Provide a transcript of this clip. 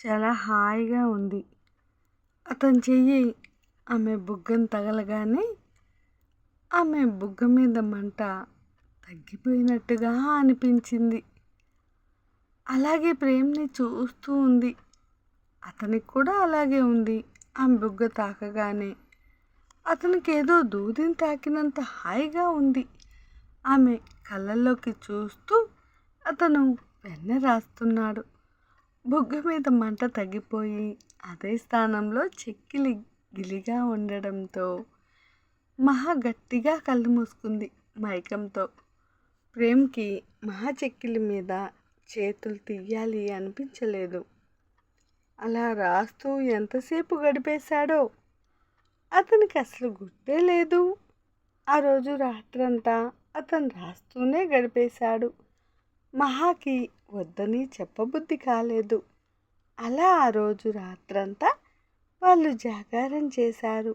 చాలా హాయిగా ఉంది. అతని చెయ్యి ఆమె బుగ్గను తగలగానే ఆమె బుగ్గ మీద మంట తగ్గిపోయినట్టుగా అనిపించింది. అలాగే ప్రేమ్ని చూస్తూ ఉంది. అతనికి కూడా అలాగే ఉంది. ఆమె బుగ్గ తాకగానే అతనికి ఏదో దూదిని తాకినంత హాయిగా ఉంది. ఆమె కళ్ళల్లోకి చూస్తూ అతను వెన్న రాస్తున్నాడు. బుగ్గ మీద మంట తగ్గిపోయి అదే స్థానంలో చెక్కిలి గిలిగా ఉండడంతో మహా గట్టిగా కళ్ళు మూసుకుంది మైకంతో. ప్రేమ్కి మహా చెక్కిలి మీద చేతులు తీయాలి అనిపించలేదు. అలా రాస్తూ ఎంతసేపు గడిపేశాడో అతనికి అసలు గుర్తే లేదు. ఆ రోజు రాత్రంతా అతను రాస్తూనే గడిపేశాడు. మహాకి వద్దని చెప్పబుద్ధి కాలేదు. అలా ఆ రోజు రాత్రంతా వాళ్ళు జాగారం చేశారు.